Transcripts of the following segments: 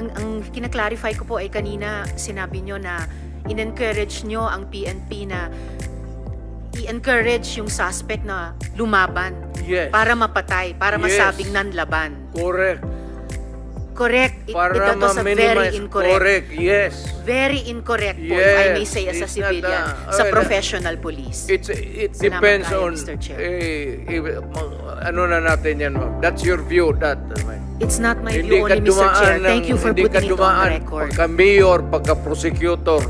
ang kina-clarify ko po ay kanina sinabi nyo na in-encourage nyo ang PNP na i-encourage yung suspect na lumaban Yes. para mapatay, para Yes. masabing nanlaban. Correct. Correct. Para That was a very ma-minimize. incorrect. Correct, yes. Very incorrect po, if I may Yes. say, as a It's not civilian, a- sa well, professional police. It Salamat depends kayo, on, Mr. Chair. ano na natin yan, ma'am. That's your view, that. It's not my Hindi view ka only, Mr. Chair. dumaan Thank you for hindi putting ka it on dumaan record. pagka-mayor, pagka-prosecutor.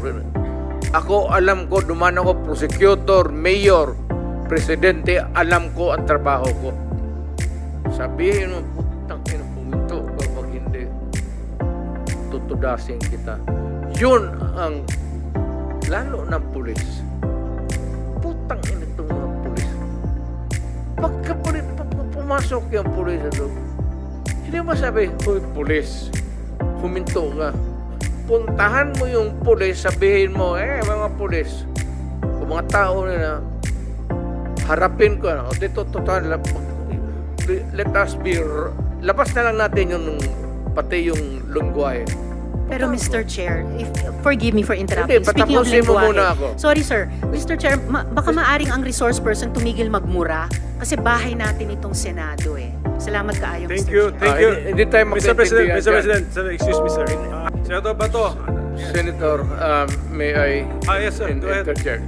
Ako, alam ko, dumaan ako, prosecutor, mayor, presidente, alam ko ang trabaho ko. Sabihin mo, putang ina, puminto kapag hindi, tutudasin kita. Yun ang, lalo ng pulis. Putang ina itong mga pulis. Pagka pumasok yung pulis ito, hindi mo sabi, "Hoy, pulis, huminto ka." Puntahan mo yung pulis, sabihin mo, mga pulis, kung mga tao na harapin ko, o dito, total, let us be, labas na lang natin yung, pati yung lungguay. Pero Mr. Chair, forgive me for interrupting. Hindi, Speaking of patapusin mo lengguwahe, muna ako. sorry sir, Mr. Chair, baka maaring ang resource person tumigil magmura kasi bahay natin itong Senado eh. Salamat kaayo, Thank Mr. you, Chair. thank you. Hindi tayo Mr. President, magkaintindihan Mr. dyan. President, sir, excuse me, sir. Senator Bato. Senator, may I Yes, sir. Go ahead. interject?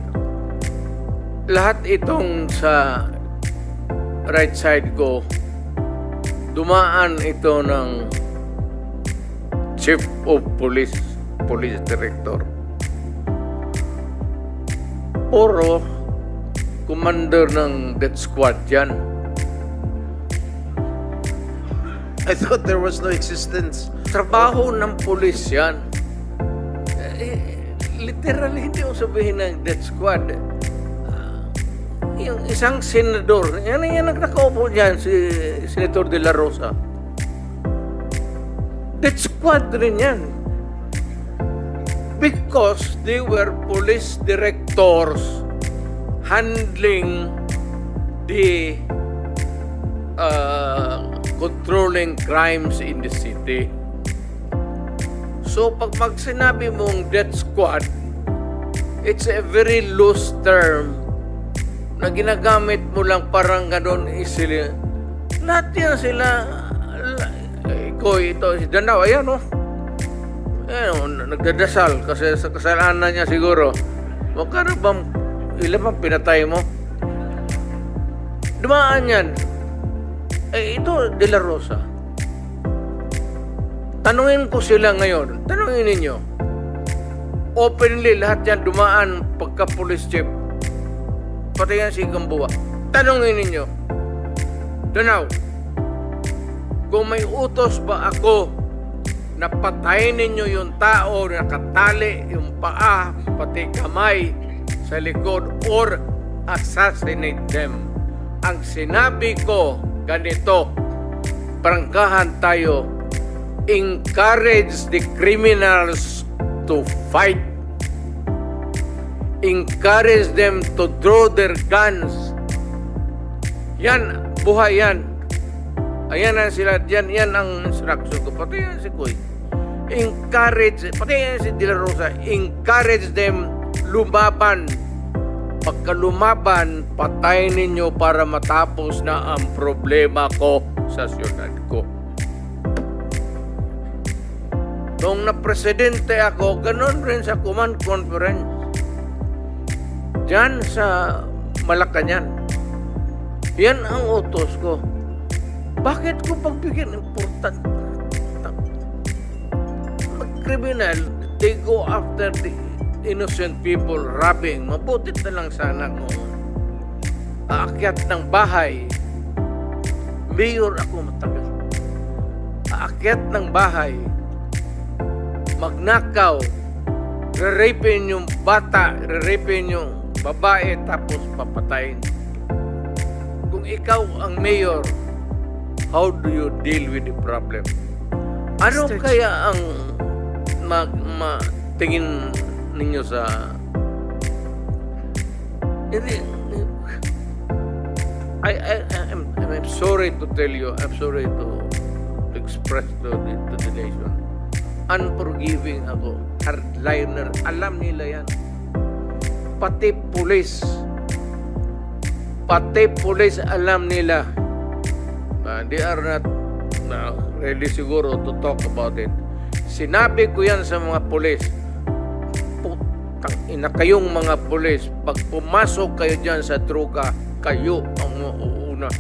Lahat itong sa right side ko, dumaan ito ng Chief of Police, Police Director. Puro commander ng death squad yan. I thought there was no existence. Trabaho ng pulis yan. Literally, hindi mo sabihin ng death squad. Yung isang senador, yan nagkakaupo dyan, si Senator De La Rosa. Death squad rin yan. Because they were police directors handling the controlling crimes in the city. So, pag sinabi mong death squad, it's a very loose term na ginagamit mo lang parang ganon isili. Lahat yan sila, ito, si Danao, ayan o. Nagdadasal kasi sa kasalanan niya siguro. Magkano bang, ilan bang pinatay mo? Dumaan yan. Ito, De La Rosa. Tanungin ko sila ngayon. Tanungin ninyo. Openly, lahat yan dumaan pagka police chief. Pati yan si Gamboa. Tanungin ninyo. Danao, kung may utos ba ako na patayin ninyo yung tao na nakatali yung paa, pati kamay sa likod, or assassinate them. Ang sinabi ko, ganito, prangkahan tayo, encourage the criminals to fight. Encourage them to draw their guns. Yan, buhay yan. Ayan na sila, yan ang instruction ko. Pati yan si Kuy. Encourage, pati yan si De La Rosa, encourage them lumaban. Pagka lumaban, patayin ninyo para matapos na ang problema ko sa siyudad ko. Nung na-presidente ako, ganun rin sa command conference. Diyan sa Malacanang. Yan ang utos ko. Bakit ko pagbigyan important? Mag-criminal, they go after the innocent people robbing. Mabutit na lang sana kung aakyat ng bahay. Mayor ako matagal. Aakyat ng bahay. Magnakaw. Re-rapin yung bata. Re-rapin yung babae tapos papatayin. Kung ikaw ang mayor, how do you deal with the problem? Ano Mr. kaya ang tingin ninyo sa I'm sorry to tell you, I'm sorry to express to the nation. unforgiving ako. Hardliner. Alam nila yan. Pati pulis. Pati pulis alam nila. They are not really siguro to talk about it. Sinabi ko yan sa mga pulis. Putang ina kayong mga pulis. Pag pumasok kayo dyan sa droga, kayo ang mauuna.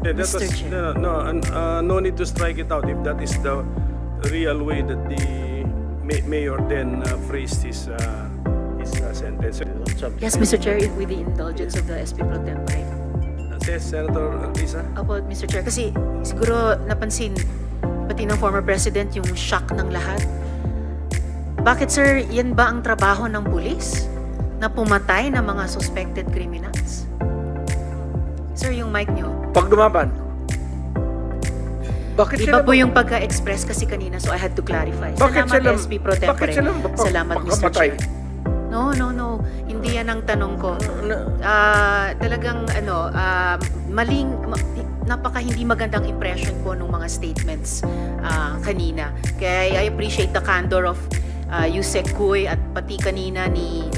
Yeah, that Mr. was, Chair. no need to strike it out if that is the real way that the mayor then phrased his sentence. Yes, Mr. Chair, with the indulgence of the SP Pro Tempore. Yes, Senator Risa. Opo, Mr. Chair, kasi siguro napansin pati ng former president yung shock ng lahat. Bakit, sir, yan ba ang trabaho ng pulis? Na pumatay ng mga suspected criminals? Sir, yung mic nyo. Pag dumaban, bakit Iba po yung pagka-express kasi kanina, so I had to clarify. Bakit Salamat, sila- SP Pro Tempore. bakit sila Salamat, Mr. makamatay? Chair. No. Hindi yan ang tanong ko. Talagang napaka hindi magandang impression po ng mga statements kanina. Kaya I appreciate the candor of Yusek Kuy at pati kanina ni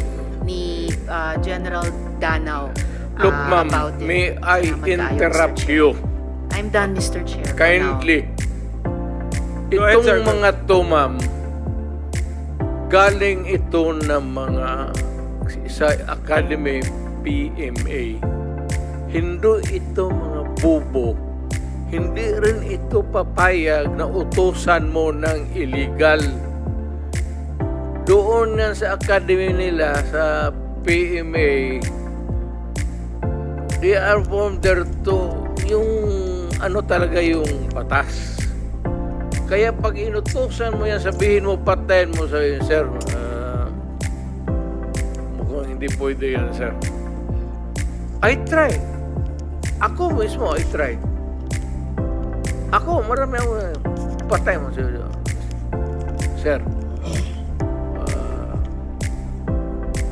General Danao. Look, ma'am, about it. may I Salamat tayo, interrupt Mr. Chair. you? I'm done, Mr. Chair. for now. Kindly. Go ahead, sir. Itong mga to, ma'am, galing ito ng mga sa Academy PMA. Hindi ito mga bubo. Hindi rin ito papayag na utusan mo ng illegal. Doon yan sa Academy nila, sa PMA, they are from there to yung ano talaga yung batas. Kaya pag inutusan mo yan, sabihin mo, patayin mo sa sir, mukhang hindi pwede yan, sir. I tried. Ako mismo, I tried. Ako, marami ako, patay mo, sir. Sir,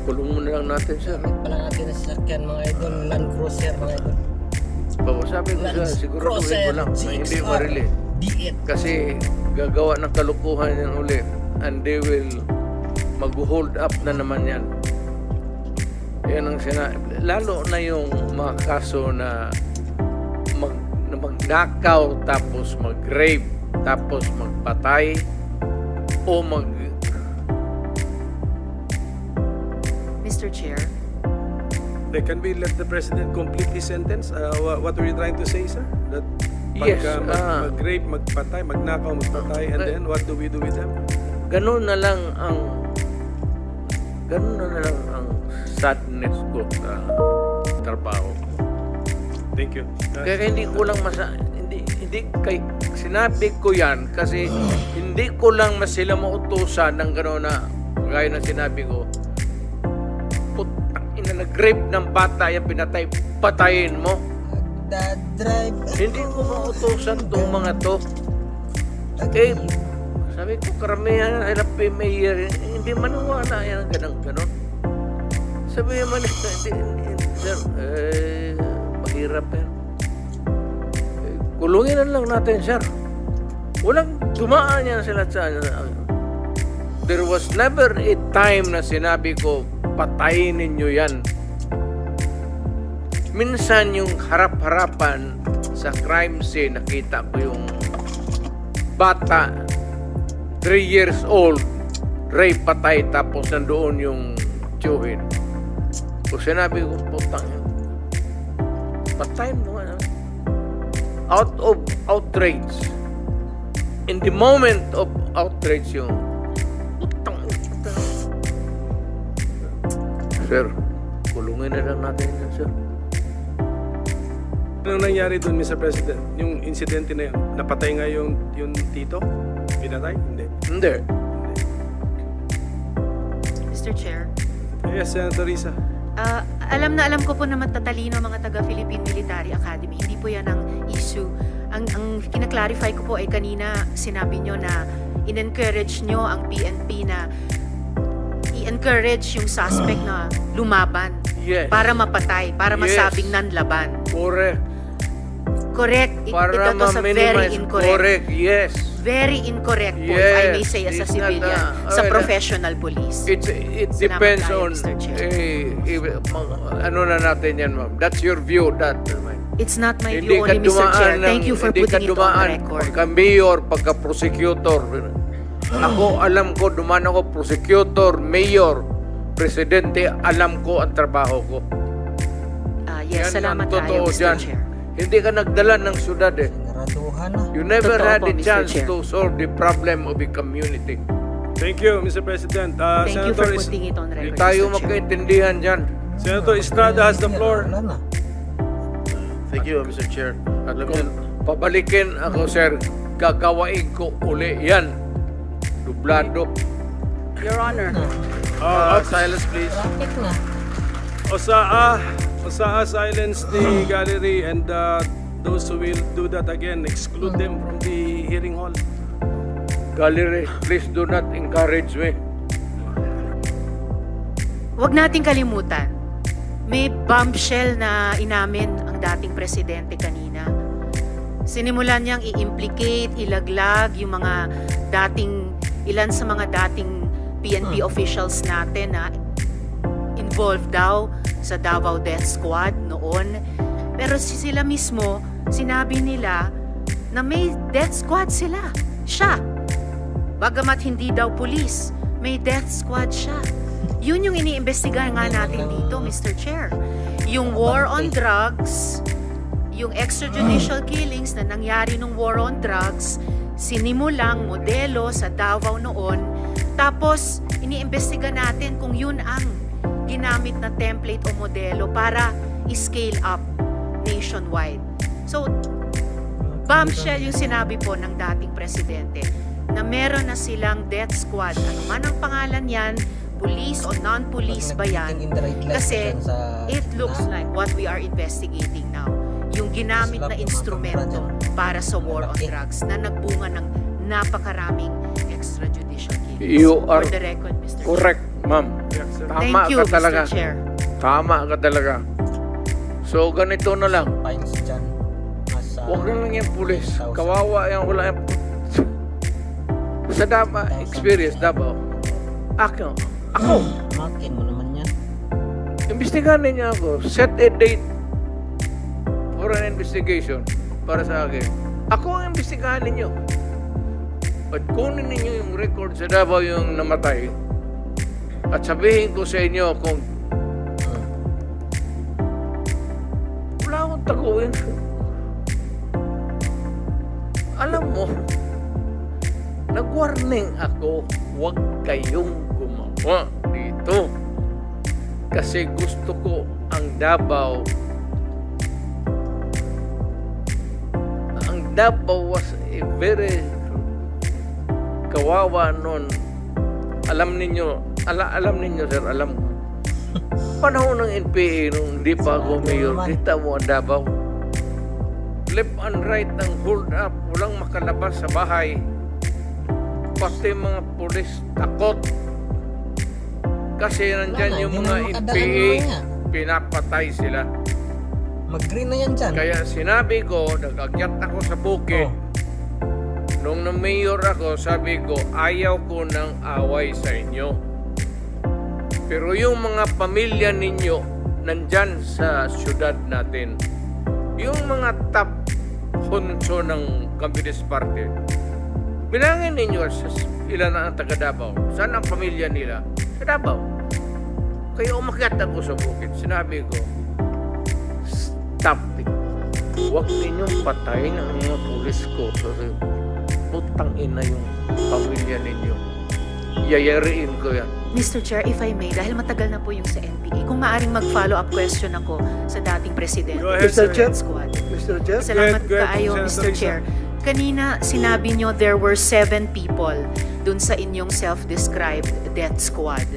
kulong mo na lang natin, sir. Pala natin na sasakyan mga idol, Land Cruiser mga idol. Sabi ko, sir, siguro ulit mo lang, na hindi marili. D8. Kasi gagawa ng kalukuhan yan uli and they will mag-hold up na naman yan. Yan ang lalo na yung mga kaso na magnakaw tapos mag-rape tapos magpatay o Mr. Chair. Can we let the president complete his sentence? What were you trying to say, sir? That Yes, mag-rape, magpatay, magnakaw, magpatay, and then what do we do with them? ganun na lang ang sadness ko sa trabaho. Thank you. Kaya hindi ko lang hindi kay sinabi ko yan kasi hindi ko lang sila mautusan ng gano'n na gaya ng sinabi ko. Putang ina, nag-rape ng bata yan, pinatay, patayin mo. Drive. Hindi ko mautusan itong mga to. Eh, sabi ko, karamihan na sila PMA, hindi maniwala yan ang ganun. Sabi naman, hindi, sir, mahirap yan. Kulungin na lang natin, sir. Walang dumaan yan sila sa there was never a time na sinabi ko, patayin ninyo yan. Minsan yung harap-harapan sa crime scene, nakita ko yung bata, 3 years old, rape, patay, tapos nandoon yung tiyuhin. O sinabi ko, putang yun, patayin mo nga. Out of outrage. In the moment of outrage yung putang. Sir, kulungin na lang natin yan, sir. Anong nangyari doon, Mr. President? Yung insidente na yun, napatay nga yung tito? Pinatay? Hindi. Hindi. Mr. Chair. Yes, Senator Risa. Alam ko po na matatalino mga taga Philippine Military Academy. Hindi po yan ang issue. Ang kinaklarify ko po ay kanina sinabi nyo na in-encourage nyo ang PNP na i-encourage yung suspect na lumaban. Yes. Para mapatay, para Yes. masabing nanlaban. Correct. Correct. Para Ito to sa very ma-minimize. incorrect. Correct, yes. very incorrect po, if I may Yes, say as a it's not, civilian, sa well, professional police. It Salamat depends tayo, on, Mr. Chair. ano na natin yan, ma'am. That's your view, that. It's not my Hindi view ka only, Mr. Chair. dumaan Thank you for hindi ka putting it on dumaan the record. pagka-mayor, pagka-prosecutor. Ako, alam ko, dumaan ako prosecutor, mayor, presidente, alam ko ang trabaho ko. Yes, Yan ang salamat totoo tayo, Mr. dyan. Chair. Hindi ka nagdala ng syudad eh. Naraduhan na. You never Totoo had po, a Mr. chance Chair. to solve the problem of the community. Thank you, Mr. President. Thank you for Senator, putting it on record, Hindi tayo Mr. Chair. magkaintindihan dyan. Senator Estrada has the floor. Wala na. Thank you, Mr. Chair. At kung pabalikin ako, sir, gagawain ko uli yan. Dublado. Your Honor. Silence, please. Traffic na. Osaa silence the gallery and those who will do that again, exclude them from the hearing hall. Gallery, please do not encourage me. Huwag nating kalimutan, may bombshell na inamin ang dating presidente kanina. Sinimulan niyang i-implicate, ilaglag yung mga ilan sa mga dating PNP officials natin na involved daw sa Davao Death Squad noon. Pero sila mismo, sinabi nila na may death squad sila. Siya. Bagamat hindi daw pulis, may death squad siya. Yun yung iniimbestigahan nga natin dito, Mr. Chair. Yung war on drugs, yung extrajudicial killings na nangyari nung war on drugs, sinimulang modelo sa Davao noon, tapos iniimbestiga natin kung yun ang ginamit na template o modelo para i-scale up nationwide. So, bombshell yung sinabi po ng dating presidente na meron na silang death squad. Ano man ang pangalan yan, police o non-police ba yan? Kasi it looks like what we are investigating now. Yung ginamit na instrumento para sa war on drugs na nagbunga ng napakaraming extrajudicial killings. You are For the record, Mr. Chair. correct, ma'am. Thank Tama you, ka talaga. Mr. Chair. Tama ka talaga. So, ganito na lang. Fines dyan. Nasa Huwag na lang yung pulis. 1,000. Kawawa yan. Wala yung... Sa Davao experience, Davao. Ako. Makin mo naman yan. Imbestigahan niya ako. Set a date for an investigation para sa akin. Ako ang imbestigahan ninyo. At kunin ninyo yung record sa Davao yung namatay. At sabihin ko sa inyo kung wala akong takuin. Alam mo, nag-warning ako, huwag kayong gumawa dito. Kasi gusto ko ang Davao. Ang Davao was a very kawawa noon. Alam ninyo, sir, alam ko. Panahon ng NPA nung hindi pa ako mayor, kita mo ang Davao. Left and right ang hold up, walang makalabas sa bahay. Pati mga pulis takot. Kasi nandyan Wala na, yung hindi mga na makadaan NPA, mamaya. pinapatay sila. Mag-green na yan dyan. Kaya sinabi ko, nag-akyat ako sa bukid. Nung na-mayor ako, sabi ko, ayaw ko ng away sa inyo. Pero yung mga pamilya ninyo, nandyan sa syudad natin. Yung mga top hunso ng Communist Party, bilangin ninyo ilan na ang taga Davao. Saan ang pamilya nila? Sa Davao. Kaya umakyat ako sa bukid. Sinabi ko, stop it. Huwag ninyong patayin ang mga pulis ko. Sorry. Putang ina yung pamilya ninyo. Yayariin ko yan. Mr. Chair, if I may, dahil matagal na po yung sa NPA, kung maaring mag-follow-up question ako sa dating presidente. Go ahead, Mr. Chair. Squad. Mr. Chair? Salamat Go ahead, kaayo, Senator Mr. Risa. Chair. Kanina, sinabi nyo there were 7 people dun sa inyong self-described death squad.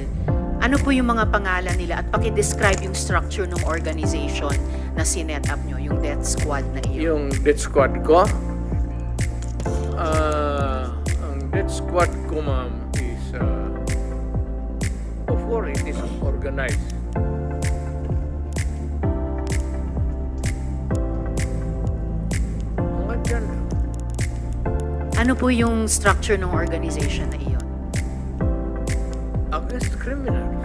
Ano po yung mga pangalan nila at paki-describe yung structure ng organization na sinet up nyo, yung death squad na iyon? Yung death squad ko, ang death squad ko, ma'am, is of course it is organized. Hanggang dyan. Ano po yung structure ng organization na iyon? Against criminals.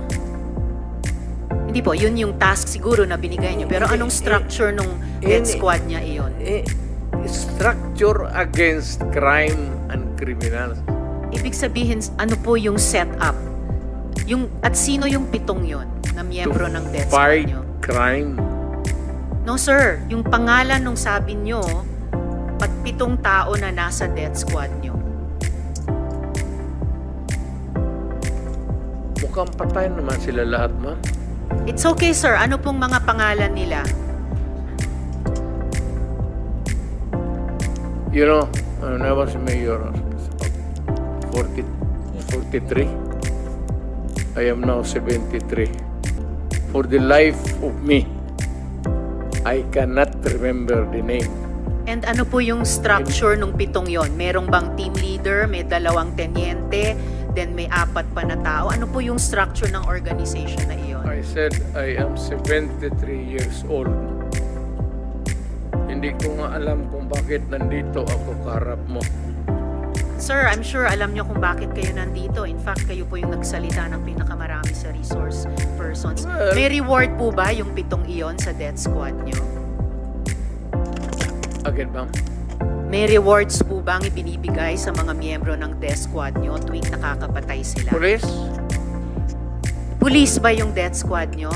Hindi po, yun yung task siguro na binigay niyo. Pero anong structure ng death squad niya iyon? Structure against crime and criminals. Ibig sabihin, ano po yung setup? At sino yung 7 yon na miyembro ng death squad Fight niyo? crime. No sir, yung pangalan nung sabi niyo, 7 tao na nasa death squad niyo. Mukhang patay naman sila lahat, ma'am. It's okay sir, ano pong mga pangalan nila? You know, when I was mayor, 43. I am now 73. For the life of me, I cannot remember the name. And ano po yung structure nung 7 yon? Merong bang team leader, may 2 tenyente, then may 4 pa na tao? Ano po yung structure ng organization na iyon? I said I am 73 years old. Hindi ko nga alam kung bakit nandito ako kaharap mo. Sir, I'm sure alam niyo kung bakit kayo nandito. In fact, kayo po yung nagsalita ng pinakamarami sa resource persons. Well, May reward po ba yung 7 iyon sa death squad niyo? Again, ma'am. May rewards po bang ibinibigay sa mga miyembro ng death squad niyo tuwing nakakapatay sila? Police? Police ba yung death squad niyo?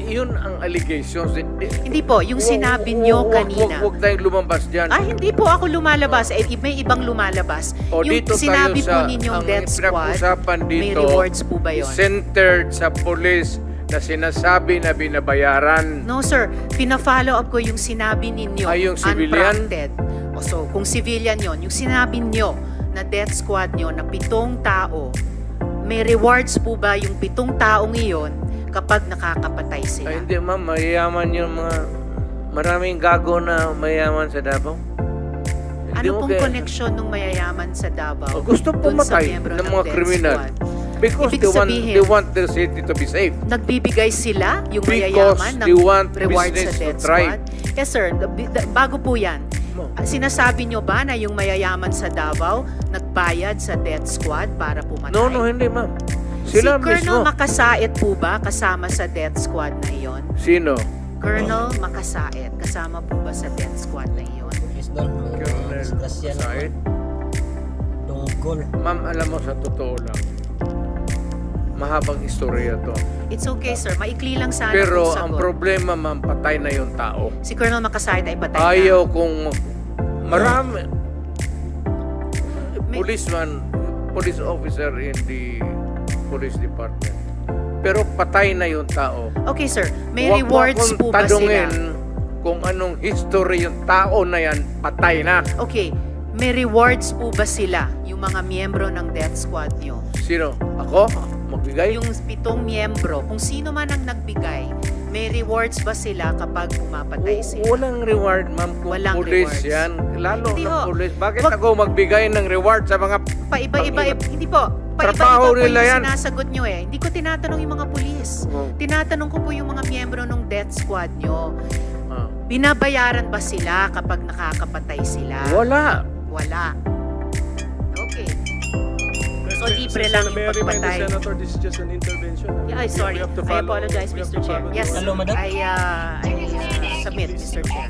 Yun ang allegations. Hindi po, yung sinabi niyo kanina. Huwag tayong lumabas dyan. Hindi po ako lumalabas. May ibang lumalabas. O, Yung dito sinabi tayo po ninyong ang death squad, pinag-usapan may dito rewards po ba yun? is centered sa police na sinasabi na binabayaran. No sir, pina-follow up ko yung sinabi ninyo. Yung civilian? Unprompted. So, kung civilian yon, yung sinabi nyo na death squad nyo na 7 tao, may rewards po ba yung 7 taong iyon kapag nakakapatay sila? Ay, hindi ma'am, mayayaman yung mga maraming gago na mayayaman sa Davao. Hindi Ano mo pong kaya- connection ng mayayaman sa Davao? Gusto dun sa pumatay miyembro ng mga death kriminal. squad? Because Ibig sabihin, they want their city to be safe. Nagbibigay sila, yung Because mayayaman, they want ng reward sa business to death thrive. squad? Yes sir, bago po yan. Sinasabi nyo ba na yung mayayaman sa Davao nagbayad sa death squad para pumatay? No, hindi ma'am. Sila Si Colonel mismo. Makasait po ba kasama sa death squad na iyon? Sino? Colonel Makasait, kasama po ba sa death squad na iyon? Is doon. Colonel Disgrasya na. Said. Dunggol. Ma'am, alam mo sa totoo lang, mahabang istorya to. It's okay sir, maikli lang sana Pero kung ang sagot. problema ma'am, patay na yung tao. Si Colonel Makasait ay patay Ayaw na. kung marami. May- Police officer in the police department. Pero patay na yung tao. Okay sir, may Huwag mo rewards akong po ba tanungin sila? kung anong history yung tao na yan, patay na. Okay, may rewards po ba sila, yung mga miyembro ng death squad nyo? Sino? Ako? Magbigay? Yung 7 miyembro, kung sino man ang nagbigay, may rewards ba sila kapag pumapatay sila? Walang reward, ma'am. Kung Walang police rewards. yan, lalo Hindi ng ho. police. Bakit Wag- ako magbigay ng reward sa mga... Hindi po. Trabaho Paiba-iba po nila yung yan. sinasagot nyo eh. Hindi ko tinatanong yung mga pulis. Oh. Tinatanong ko po yung mga miyembro ng death squad nyo. Ah. Binabayaran ba sila kapag nakakapatay sila? Wala. Wala. Okay. So, libre lang yung May I remind the pagpatay. Senator, this is just an intervention. Yeah, sorry. We have to I follow- apologize, we have Mr. to Chair. follow Yes, the- Hello, madam? I submit, Mr. Chair.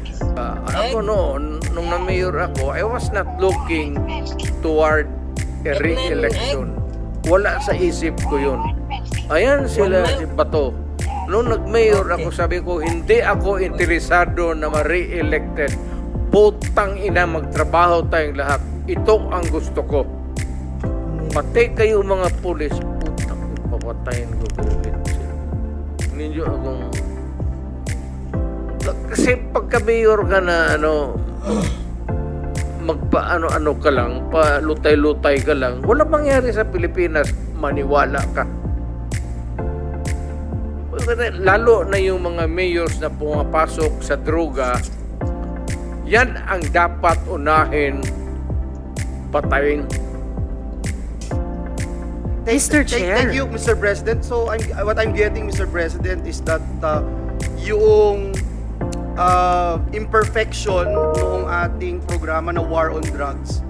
Ako noon, nung na-mayor ako, I was not looking toward a re-election. Wala sa isip ko yun. Ayan sila si Bato. Nung nag-mayor ako, sabi ko, hindi ako interesado na ma-re-elected. Putang ina, magtrabaho tayong lahat. Ito ang gusto ko. Pati kayo mga pulis, putang papatayin ko kayo. Ninyo akong... Kasi pagka-mayor ka na, magpa-ano-ano ka lang, pa-lutay-lutay ka lang, wala mangyari sa Pilipinas, maniwala ka. Lalo na yung mga mayors na pumapasok sa droga, yan ang dapat unahin patayin. Mr. Chair. Thank you, Mr. President. So, what I'm getting, Mr. President, is that yung imperfection noong ating programa na War on Drugs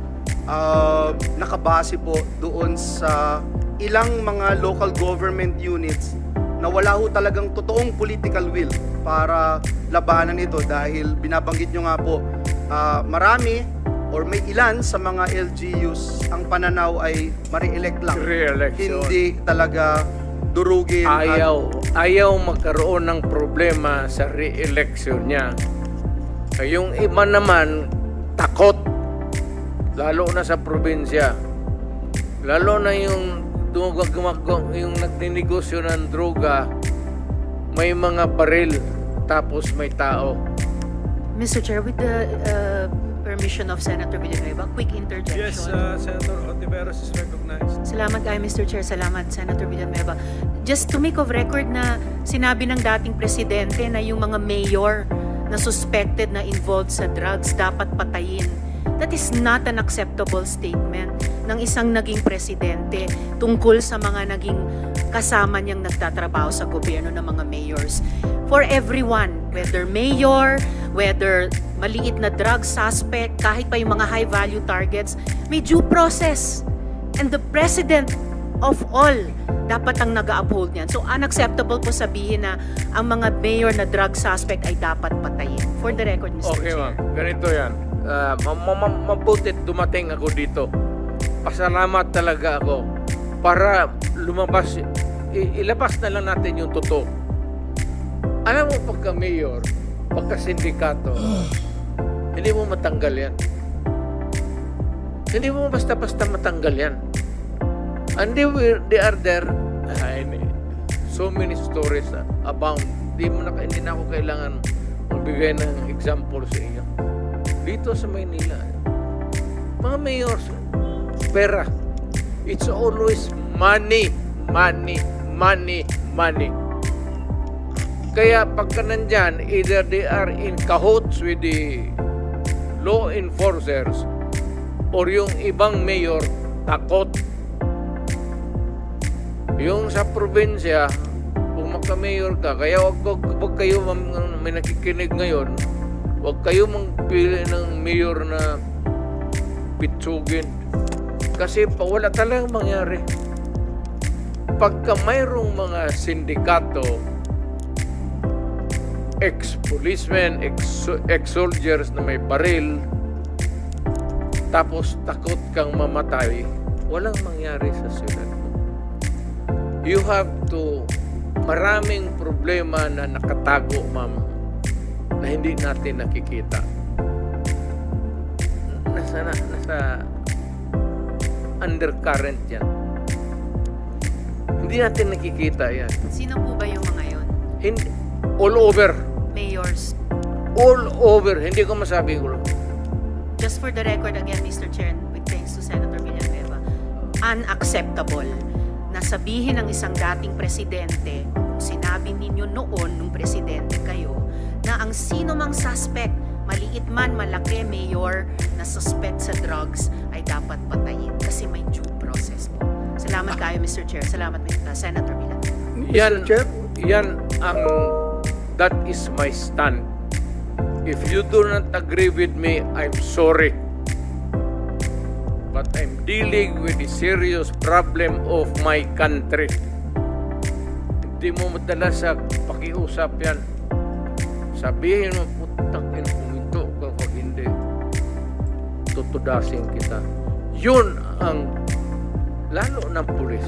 nakabase po doon sa ilang mga local government units na wala ho talagang totoong political will para labanan ito dahil binabanggit nyo nga po, marami or may ilan sa mga LGUs ang pananaw ay ma-re-elect lang. Re-election. Hindi talaga durugin. Ayaw magkaroon ng problema sa re-election niya. Yung iba naman, takot. Lalo na sa probinsya. Lalo na yung yung nagninegosyo ng droga, may mga baril, tapos may tao. Mr. Chair, with the permission of Senator Villanueva, quick interjection. Yes, Senator Ontiveros is recognized. Salamat kay Mr. Chair. Salamat, Senator Villanueva. Just to make of record na sinabi ng dating presidente na yung mga mayor na suspected na involved sa drugs dapat patayin. That is not an acceptable statement ng isang naging presidente tungkol sa mga naging kasama niyang nagtatrabaho sa gobyerno ng mga mayors. For everyone, whether mayor, whether maliit na drug suspect, kahit pa yung mga high-value targets, may due process. And the president of all dapat ang nag-uphold niyan. So unacceptable po sabihin na ang mga mayor na drug suspect ay dapat patayin. For the record, Mr. Okay, Chair. ma'am. Ganito yan. Mabutit dumating ako dito. Pasalamat talaga ako para lumabas, ilabas na lang natin yung totoo. Alam mo, pagka mayor, pagka sindikato, hindi mo matanggal yan. Hindi mo basta-basta matanggal yan. And they are there, so many stories abound. Hindi na ako kailangan magbigay ng example sa inyo. Dito sa Maynila, mga mayors, pera. It's always money, money, money, money. Kaya pagka nandyan, either they are in cahoots with the law enforcers or yung ibang mayor takot. Yung sa probinsya, kung magka-mayor ka, kaya wag kayo may nakikinig ngayon, wag kayo magpili ng mayor na pitsugin. Kasi wala talagang mangyari. Pagka mayroong mga sindikato, ex-policemen, ex-soldiers na may baril, tapos takot kang mamatay, walang mangyari sa siyudad mo. You have to, maraming problema na nakatago, ma'am, na hindi natin nakikita. Nasa undercurrent yan. Hindi natin nakikita yan. Sino po ba yung mga yon? Hindi, all over. Mayors. All over. Hindi ko masabi ko. Just for the record again, Mr. Chair, with thanks to Senator Villanueva, unacceptable na sabihin ng isang dating presidente, kung sinabi ninyo noon nung presidente kayo, na ang sino mang suspect, maliit man, malaki, mayor, na suspect sa drugs, ay dapat patayin kasi may due process po. Salamat kayo, Mr. Chair. Salamat, Senator Villanueva. Yan ang, that is my stand. If you do not agree with me, I'm sorry. But I'm dealing with the serious problem of my country. Hindi mo madala sa pakiusap yan. Sabihin mo, putang ina, puminto ka pag hindi. Tutudasin kita. Yun ang, lalo ng pulis.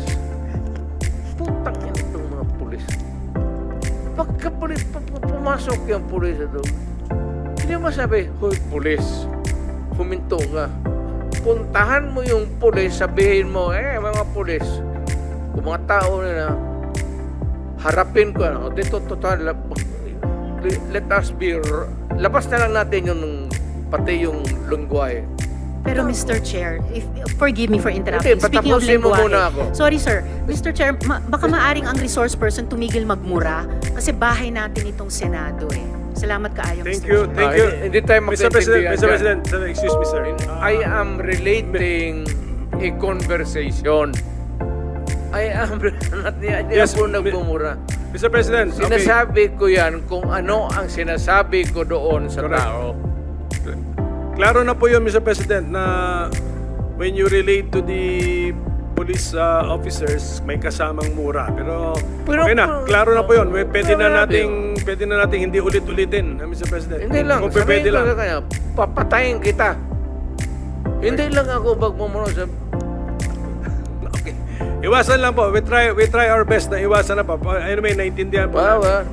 Putang ina itong mga pulis. Pagka pumasok yung pulis doon, hindi mo sabi, hoy pulis, huminto ka. Puntahan mo yung pulis, sabihin mo, mga pulis, kung mga tao na harapin ko, o dito, total, let us be, labas na lang natin yung, pati yung lungguay. Pero Mr. Chair, forgive me for interrupting. Hindi, Speaking of patapusin mo muna lengguwahe, ako. sorry sir, Mr. Chair, baka maaring ang resource person tumigil magmura kasi bahay natin itong Senado eh. Salamat kaayo, Thank Mr. you, Chair. thank you. Hindi tayo Mr. President, magkaintindihan Mr. dyan. President, sir, excuse me, sir. I am relating a conversation. I am hindi Yes, ako nagbumura. Mr. President, okay. Sinasabi ko yan kung ano ang sinasabi ko doon sa Correct. tao. Klaro na po yun, Mr. President, na when you relate to the police officers, may kasamang mura. Pero okay na, klaro na po yun. Pwede na nating hindi ulit-ulitin, Mr. President. Hindi lang, Kung sabihin pwede ko lang. na kanya, papatayin kita. Hindi lang ako magmumuro sa... Okay. Iwasan lang po. We try our best na iwasan na po. Anyway, naintindihan po. Bawa,